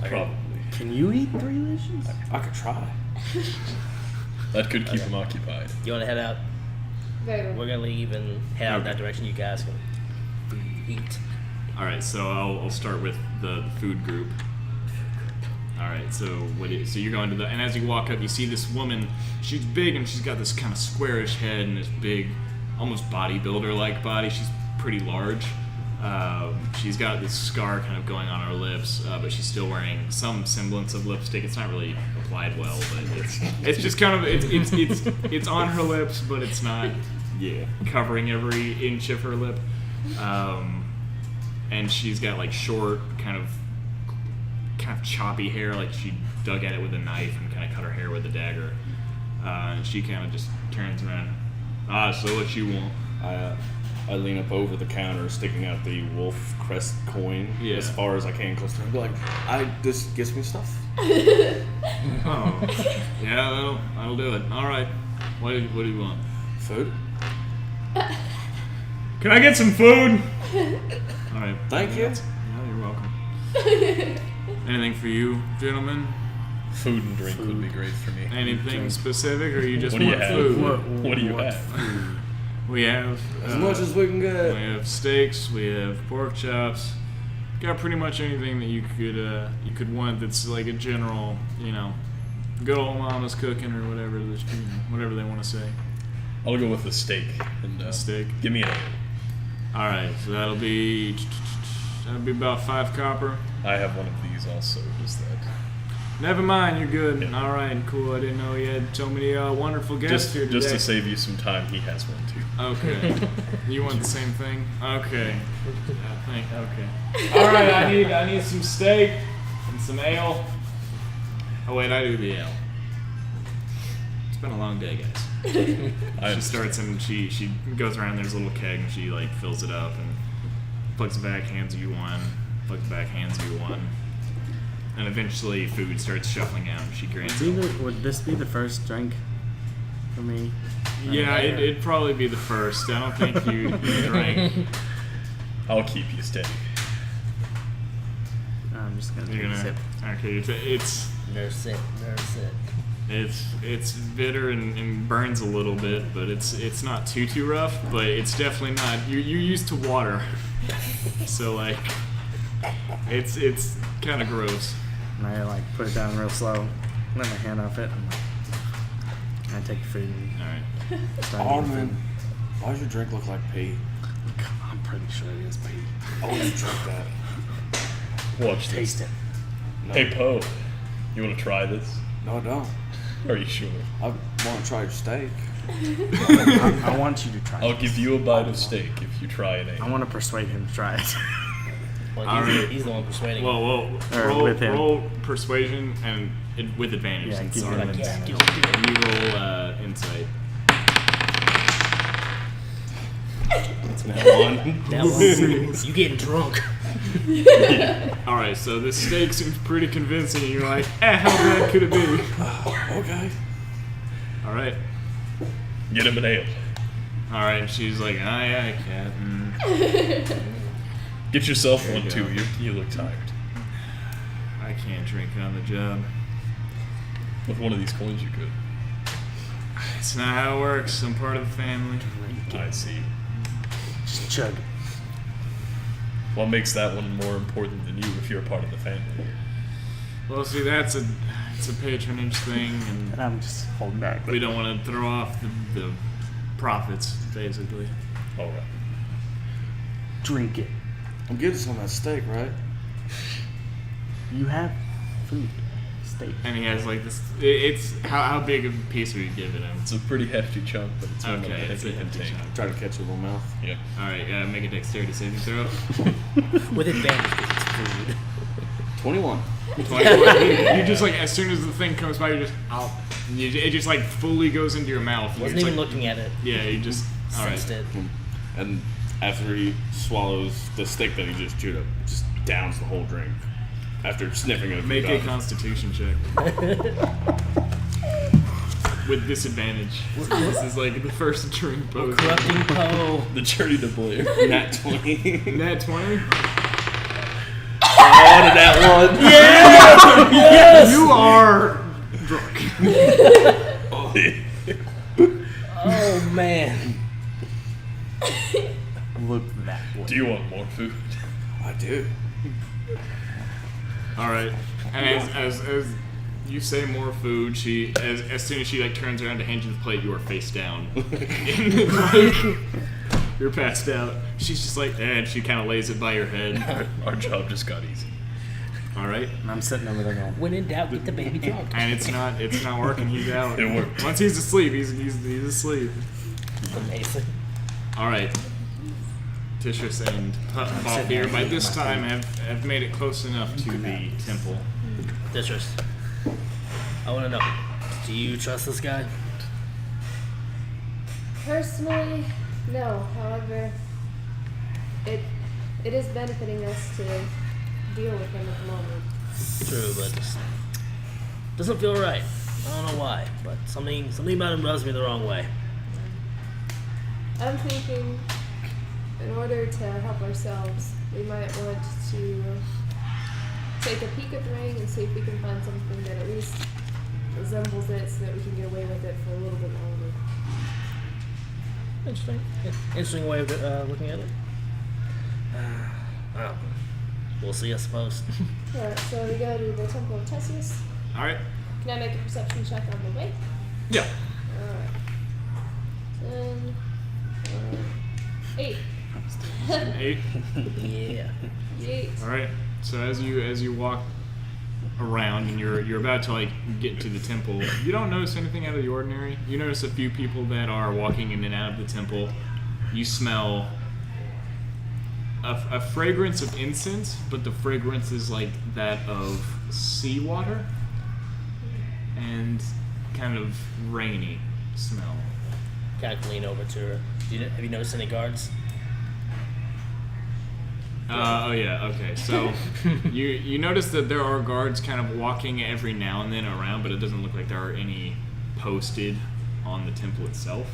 Probably. Can you eat 3 leashes? I could try. That could keep him occupied. You wanna head out? Very well. We're gonna leave and head out in that direction. You guys can eat. All right, so I'll start with the food group. All right, so so you're going to the, and as you walk up, you see this woman. She's big and she's got this kind of squarish head and this big, almost bodybuilder-like body. She's pretty large. She's got this scar kind of going on her lips, but she's still wearing some semblance of lipstick. It's not really applied well, but it's just kind of it's on her lips, but it's not covering every inch of her lip. And she's got like short, kind of choppy hair, like she dug at it with a knife and kind of cut her hair with a dagger. And she kind of just turns around. So what you want? I lean up over the counter, sticking out the wolf crest coin as far as I can, close to her. And be like, this gets me stuff. Oh, yeah, that'll do it. All right. What do you want? Food? Can I get some food? All right. Thank you. No, you're welcome. Anything for you, gentlemen? Food and drink would be great for me. Anything specific, or you just What do you want have? food? What do you have? We have As much as we can we get. have steaks. We have pork chops. Got pretty much anything that you could want. That's like a general, good old mama's cooking or whatever. Whatever they want to say. I'll go with the steak. And, A steak. Give me an ale. All right, so that'll be about 5 copper. I have one of these also. Is that Never mind, you're good. Yeah. All right, cool. I didn't know you had so many wonderful guests here today. just to save you some time? He has one too. Okay. You want the same thing? Okay. Okay. All right, I need some steak and some ale. Oh wait, I do the ale. It's been a long day, guys. She starts and she goes around. There's a little keg and she like fills it up and plugs it back, hands you one. Plugs it back, hands you one. And eventually, food starts shuffling out. And she grants it. Would this be the first drink for me? Yeah, it'd probably be the first. I don't think you drank. I'll keep you steady. I'm just gonna You're take a gonna. sip. Okay, Nurse it. it's bitter and burns a little bit, but it's not too rough. But it's definitely not. You're used to water, so like, it's kind of gross. And I like put it down real slow, let my hand off it, and I take your food. And All right. start Oh eating man, food. why does your drink look like pee? I'm pretty sure it is pee. I want to drink that. Watch this. Taste it. No. Hey Poe, you want to try this? No, I don't. Are you sure? I want to try your steak. I want you to try I'll it. give you a bite of steak if you try an I ale. want to persuade him to try it. Well, All right. he's the one persuading. Whoa. Or with him. Roll persuasion and with advantage. Yeah, since give it's him on an it. advantage. You roll insight. It's now one. That one, you getting drunk. All right, so this steak seems pretty convincing, and you're like, how bad could it be? Okay. All right. Get him an ale. All right, and she's like, aye, Captain. Get yourself There one you too. go. You look tired. I can't drink on the job. With one of these coins, you could. It's not how it works. I'm part of the family. I see. Just chug. What makes that one more important than you if you're a part of the family? Well, see, it's a patronage thing, And and I'm just holding back. we don't want to throw off the profits, basically. All right. Drink it. I'm getting some of that steak, right? You have food. Steak. And he has like this. It's how big of a piece would you give it him? It's a pretty hefty chunk, but it's one Okay, that I it's think a you can hefty take. chunk. Try to catch it with my mouth. Yeah. All right, make a dexterity saving throw. With advantage because it's food. 21. 21. You just like as soon as the thing comes by, you just it just like fully goes into your mouth. You Wasn't just, even like, looking at it. Yeah, you just all right. Sensed it. And after he swallows the steak that he just chewed up, just downs the whole drink. After sniffing it. Make a Constitution check with disadvantage. This is like the first drink both. Corrupting Poe. The journey to Blair. Nat 20. Nat 20. I wanted that one. Yes! You are drunk. Oh man. Look that way. Do you want more food? I do. All right, and as you say more food, she as soon as she like turns around to hand you the plate, you are face down. You're passed out. She's just like, and she kind of lays it by your head. Our job just got easy. All right, And I'm sitting over there going, When in doubt, get the baby drunk. and it's not working. He's out. It worked. Once he's asleep, he's asleep. Amazing. All right. Tishris and Puff here by this time have made it close enough to the temple. Distress. I want to know. Do you trust this guy? Personally, no. However, it is benefiting us to deal with him at the moment. True, but doesn't feel right. I don't know why, but something about him rubs me the wrong way. I'm thinking in order to help ourselves, we might want to take a peek at the ring and see if we can find something that at least resembles it so that we can get away with it for a little bit longer. Interesting way of looking at it. Well, we'll see, I suppose. Alright, so we go to the Temple of Theseus. All right. Can I make a perception check on the way? Yeah. Alright. 10, 8. 8. Yeah. 8. All right. So as you walk around and you're about to like get to the temple, you don't notice anything out of the ordinary. You notice a few people that are walking in and out of the temple. You smell a fragrance of incense, but the fragrance is like that of seawater and kind of rainy smell. Kind of lean over to her. Have you noticed any guards? Oh yeah, okay. So you notice that there are guards kind of walking every now and then around, but it doesn't look like there are any posted on the temple itself.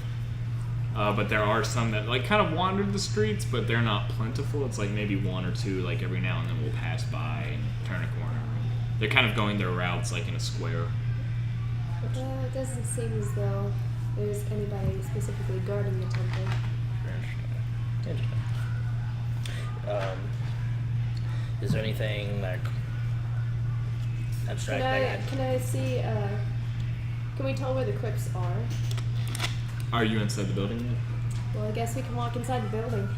But there are some that like kind of wander the streets, but they're not plentiful. It's like maybe one or two like every now and then will pass by and turn a corner. They're kind of going their routes like in a square. It doesn't seem as though there's anybody specifically guarding the temple. Interesting. Is there anything like abstract? Can I see? Can we tell where the crypts are? Are you inside the building yet? Well, I guess we can walk inside the building.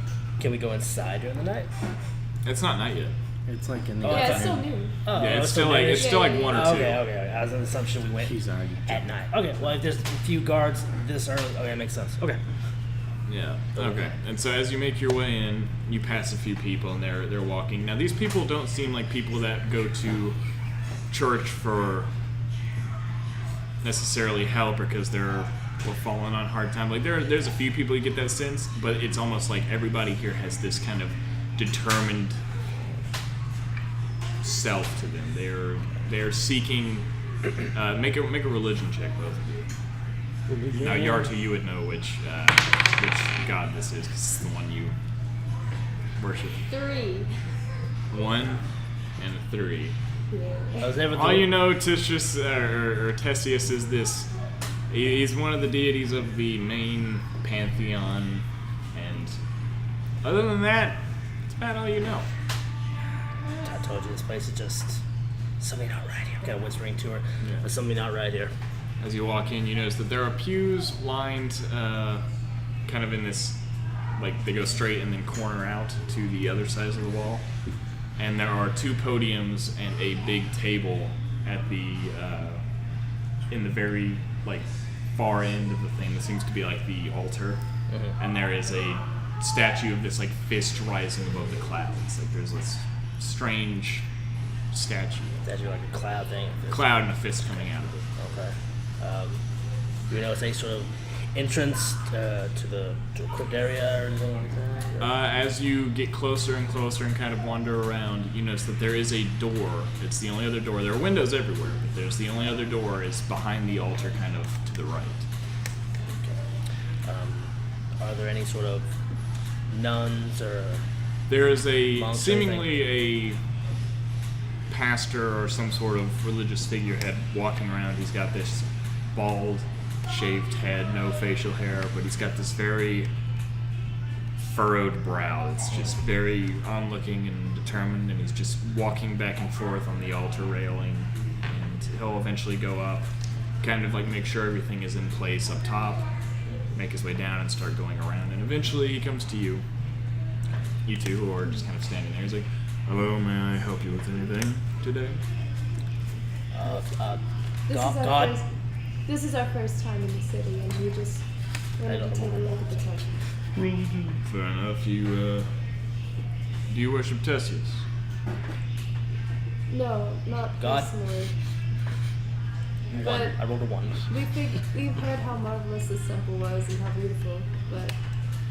Can we go inside during the night? It's not night yet. It's like in the Yeah, it's afternoon. still noon. Oh, Yeah, it's still like there. it's still like 1 or 2. Okay. I was on the assumption we went He's already at night. Okay, well if there's a few guards this early, okay, that makes sense. Okay. Yeah. Okay. And so as you make your way in, you pass a few people, and they're walking. Now these people don't seem like people that go to church for necessarily help or because they're falling on hard time. Like there's a few people you get that sense, but it's almost like everybody here has this kind of determined self to them. They're seeking. Make a religion check, both of you. Now Yartu, you would know which god this is, 'cause it's the one you worship. 3. 1 and a 3. I was never All you know, Titius or Theseus is this. He's one of the deities of the main pantheon, and other than that, it's about all you know. I told you this place is just something not right here. I'm kind of whispering to her. Yeah. There's something not right here. As you walk in, you notice that there are pews lined kind of in this, like they go straight and then corner out to the other sides of the wall. And there are 2 podiums and a big table at the in the very like far end of the thing that seems to be like the altar. Mm-hmm. And there is a statue of this like fist rising above the clouds. Like there's this strange statue. That's like a cloud thing. Cloud and a fist coming out of it. Okay. Do we know it's any sort of entrance to a crypt area or anything like that? As you get closer and closer and kind of wander around, you notice that there is a door. It's the only other door. There are windows everywhere, but there's the only other door is behind the altar, kind of to the right. Are there any sort of nuns or? There is a Monks, seemingly a pastor or some sort of religious figurehead walking around. He's got this bald, shaved head, no facial hair, but he's got this very furrowed brow. It's just very onlooking and determined, and he's just walking back and forth on the altar railing, and he'll eventually go up, kind of like make sure everything is in place up top, make his way down and start going around, and eventually he comes to you. You two who are just kind of standing there. He's like, "Hello, may I help you with anything today?" This is our first time in the city, and we just wanted to take a look at the temple. Fair enough. Do you worship Theseus? No, not God. personally. One. But I rolled a 1. we've heard how marvelous this temple was and how beautiful,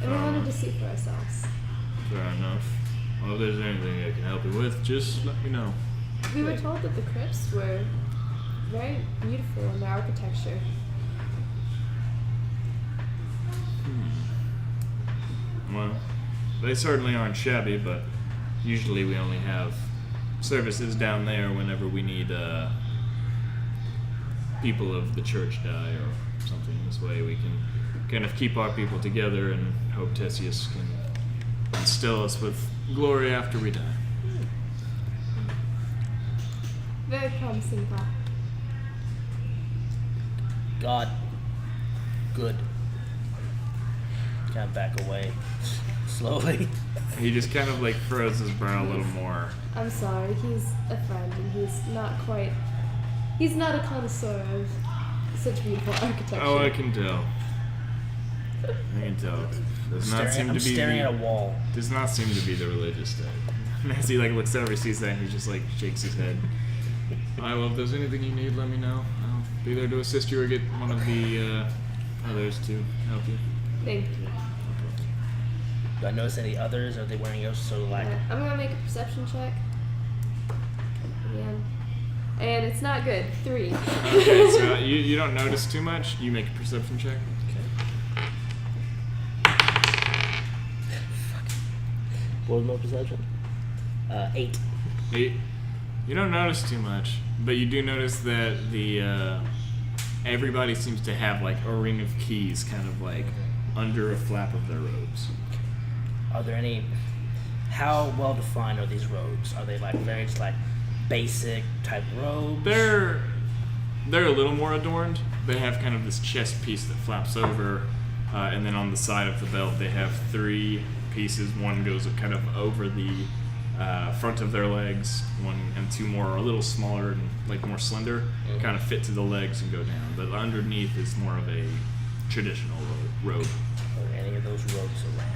and we wanted to see for ourselves. Fair enough. Well, if there's anything I can help you with, just let me know. We were told that the crypts were very beautiful in their architecture. Well, They certainly aren't shabby, but usually we only have services down there whenever we need people of the church die or something. This way we can kind of keep our people together and hope Tessius can instill us with glory after we die. Very promising thought. God. Good. Kind of back away. Slowly. He just kind of like furrows his brow a little more. I'm sorry, he's a friend and he's not a connoisseur of such beautiful architecture. Oh, I can tell. I can tell. I'm staring at a wall. Does not seem to be the religious type. And as he like looks over, sees that, and he just like shakes his head. Alright, well, if there's anything you need, let me know. I'll be there to assist you or get one of the others to help you. Thank you. Do I notice any others? Are they wearing those sort of like... I'm gonna make a perception check. Again. And it's not good. 3. Okay, so you don't notice too much. You make a perception check. What was my perception? 8. 8. You don't notice too much, but you do notice that the everybody seems to have like a ring of keys kind of like under a flap of their robes. Are there any... How well defined are these robes? Are they like very just like basic type robes? They're a little more adorned. They have kind of this chest piece that flaps over, and then on the side of the belt they have 3 pieces. One goes kind of over the front of their legs. 1 and 2 more are a little smaller and like more slender, kind of fit to the legs and go down. But underneath is more of a traditional robe. Are any of those robes around?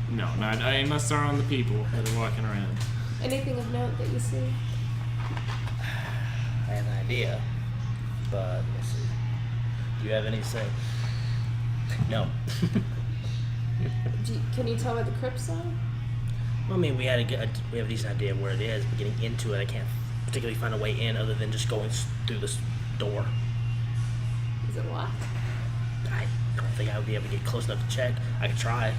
No, not unless they're on the people that are walking around. Anything of note that you see? I have an idea, but let's see. Do you have any say? No. Can you tell where the crypts are? Well, I mean, we have a decent idea of where it is, but getting into it, I can't particularly find a way in other than just going through this door. Is it locked? I don't think I would be able to get close enough to check. I could try.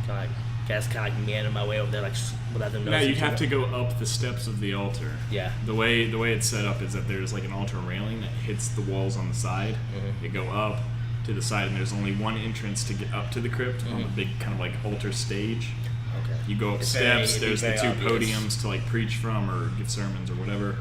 Kind of like meander my way over there, like without them No, noticing. you'd have to go up the steps of the altar. Yeah. The way it's set up is that there's like an altar railing that hits the walls on the side. Mm-hmm. You go up to the side, and there's only one entrance to get up to the crypt on the big kind of like altar stage. Okay. You go up It's steps. very There's the 2 obvious. podiums to like preach from or give sermons or whatever.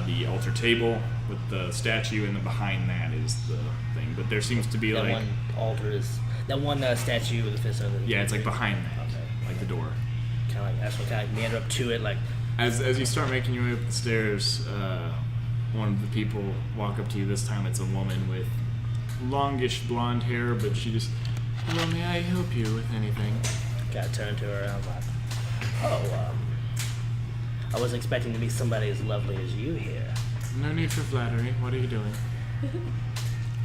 The altar table with the statue, and then behind that is the thing. But there seems to be That like one altar is that one statue with the fist under the... yeah, it's like behind that, Okay. like the door. Kind of like that's what kind of meander up to it, like. As you start making your way up the stairs, one of the people walk up to you. This time it's a woman with longish blonde hair, but she just, hello, may I help you with anything? Gotta turn to her and I'm like, oh, I was expecting to meet somebody as lovely as you here. No need for flattery. What are you doing?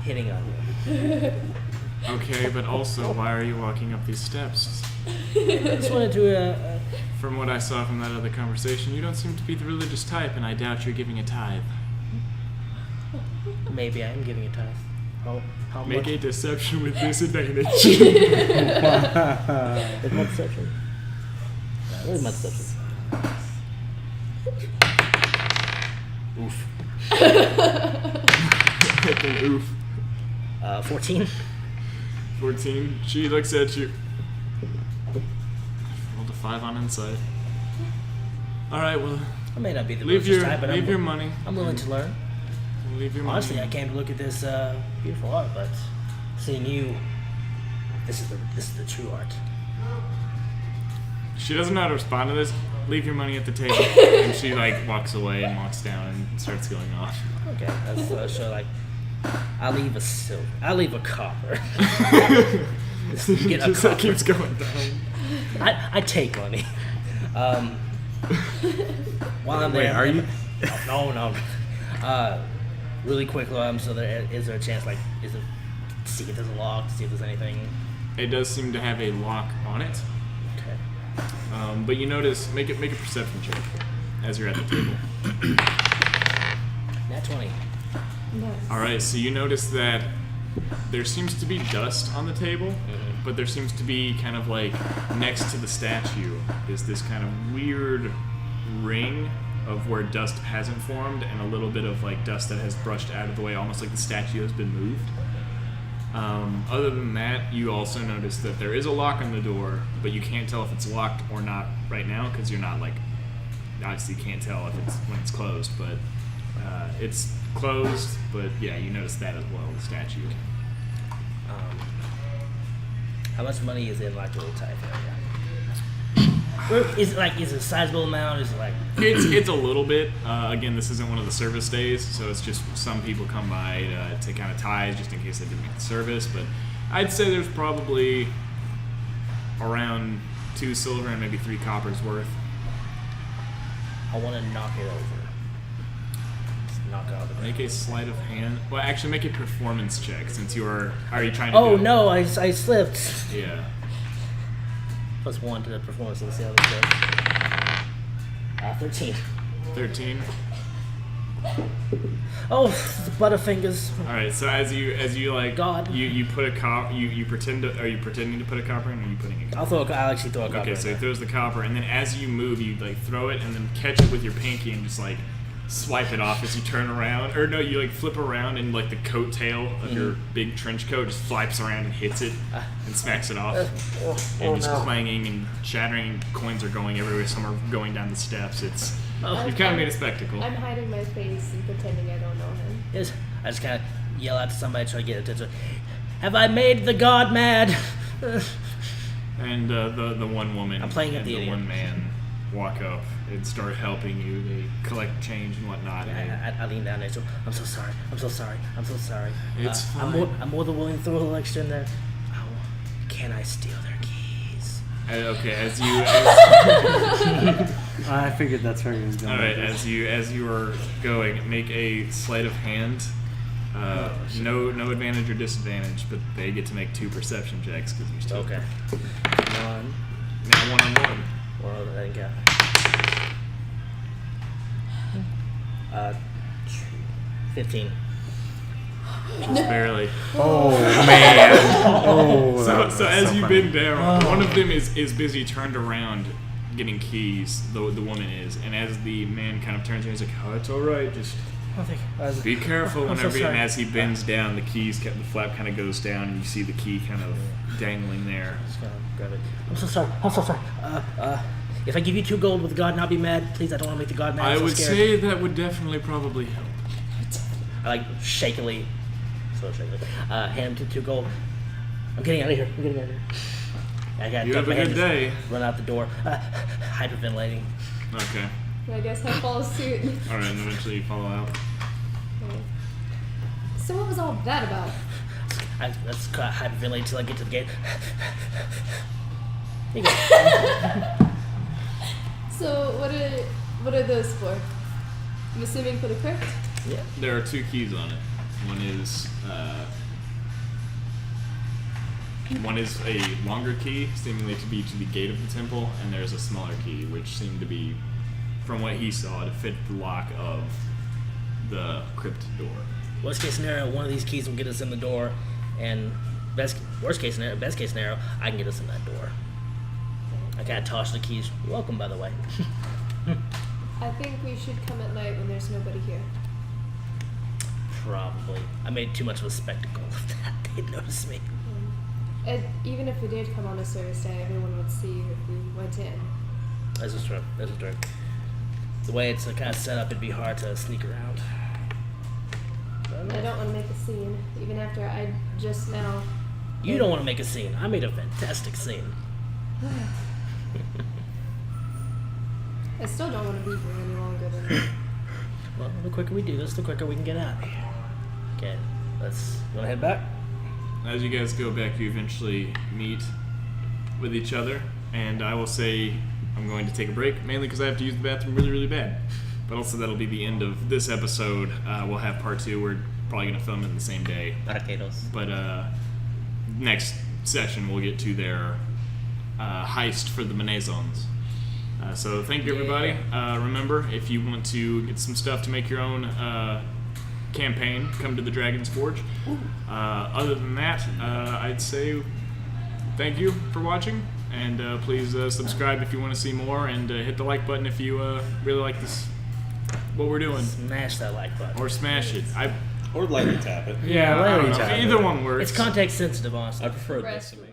Hitting on you. Okay, but also, why are you walking up these steps? I just wanted to, From what I saw from that other conversation, you don't seem to be the religious type, and I doubt you're giving a tithe. maybe I am giving a tithe. How Make much? a deception with disadvantage. Where's my deception? Where's my deception? Oof. Oof. 14. 14. She looks at you. Rolled a 5 on insight. Alright, well, I may not be the leave religious type, but your money. I'm willing to learn. Leave your money. Honestly, I came to look at this beautiful art, but seeing you, this is the true art. She doesn't know how to respond to this. Leave your money at the table. And she like walks away and walks down and starts going off. Okay, that's so like, I'll leave a silver. I'll leave a copper. Get a Just copper. keeps going down. I take money. While I'm Wait, there, are you? No. Really quick, so is there a chance, like, is it see if there's a lock, see if there's anything? It does seem to have a lock on it. Okay. But you notice, make a perception check as you're at the table. Nat 20. Nice. All right, so you notice that there seems to be dust on the table, but there seems to be kind of like next to the statue is this kind of weird ring of where dust hasn't formed and a little bit of like dust that has brushed out of the way, almost like the statue has been moved. Other than that, you also notice that there is a lock on the door, but you can't tell if it's locked or not right now because you're not like, obviously you can't tell if it's when it's closed, but it's closed. But yeah, you notice that as well, the statue. How much money is in like the little type area? Is it a sizable amount? Is it like it's a little bit. Again, this isn't one of the service days, so it's just some people come by to kind of tithe just in case they didn't make the service. But I'd say there's probably around 2 silver and maybe 3 coppers worth. I want to knock it over. Just knock it out of the Make a sleight of hand. Well, actually, make a performance check since you are. Are you trying to? Oh do it? no, I slipped. Yeah. +1 to the performance. Let's see how this goes. 13. 13. Oh, the Butterfingers. All right. So as you like, God. you put a cop. You pretend to. Are you pretending to put a copper in, or are you putting a copper? I'll actually throw a copper. Okay, so in he there. throws the copper, and then as you move, you like throw it, and then catch it with your pinky, and just like swipe it off as you turn around. Or no, you like flip around, and like the coat tail of your big trench coat just flaps around and hits it, and smacks it off. And just clanging and shattering, and coins are going everywhere. Some are going down the steps. It's you've kind of made a spectacle. I'm hiding my face and pretending I don't know him. Yes, I just kind of yell out to somebody, try to get attention. Have I made the god mad? And the one woman I'm playing and the the idiot. one man walk up and start helping you. They collect change and whatnot. And I lean down there. So I'm so sorry. I'm so sorry. I'm so sorry. It's I'm more than willing to throw a little extra in there. Can I steal their keys? okay, as you. I figured that's where he was going. All right, with this. as you are going, make a sleight of hand. No advantage or disadvantage, but they get to make 2 perception checks because you're still Okay. 1. now 1-on-1. Well, I didn't count. 15. Just barely. Oh man! Oh, So, that was so as so you funny. bend down, one of them is busy turned around getting keys. The woman is, and as the man kind of turns around, he's like, "Oh, it's all right. Just be careful I'm so whenever." And sorry. as he bends down, the flap kind of goes down, and you see the key kind of dangling there. Just gonna grab it. I'm so sorry. I'm so sorry. If I give you 2 gold, will the god not be mad? Please, I don't want to make the god mad. I I'm so would scared. say that would definitely probably help. I like shakily, hand him 2 gold. I'm getting out of here. I gotta You duck have a my head good and day. Run out the door. Hyperventilating. Okay. I guess I follow suit. All right, and eventually you follow out. Okay. So what was all that about? Let's hyperventilate till I get to the gate. Here you go. So what are those for? I'm assuming for the crypt? Yeah. There are 2 keys on it. One is a longer key, seemingly to be to the gate of the temple, and there's a smaller key, which seemed to be, from what he saw, to fit the lock of the crypt door. Worst case scenario, one of these keys will get us in the door, and best case scenario, I can get us in that door. I kind of toss the keys. You're welcome, by the way. I think we should come at night when there's nobody here. Probably. I made too much of a spectacle of that. They'd notice me. And even if we did come on a service day, everyone would see if we went in. This is true. The way it's kind of set up, it'd be hard to sneak around. I don't want to make a scene, even after I just now. You don't want to make a scene. I made a fantastic scene. I still don't want to be here any longer than. Well, the quicker we do this, the quicker we can get out of here. Okay, you want to head back? As you guys go back, you eventually meet with each other, and I will say I'm going to take a break, mainly because I have to use the bathroom really, really bad. But also that'll be the end of this episode. We'll have part 2. We're probably going to film it the same day. Potatoes. But next session we'll get to their heist for the Menazons. So thank you, everybody. Remember, if you want to get some stuff to make your own campaign, come to the Dragon's Forge. Other than that, I'd say thank you for watching, and please subscribe if you want to see more, and hit the like button if you really like this, what we're doing, Smash that like button. or smash it. Or lightly tap it. Yeah, I lightly don't know. tap it. Either one works. It's context sensitive, honestly. I prefer Rest decimate.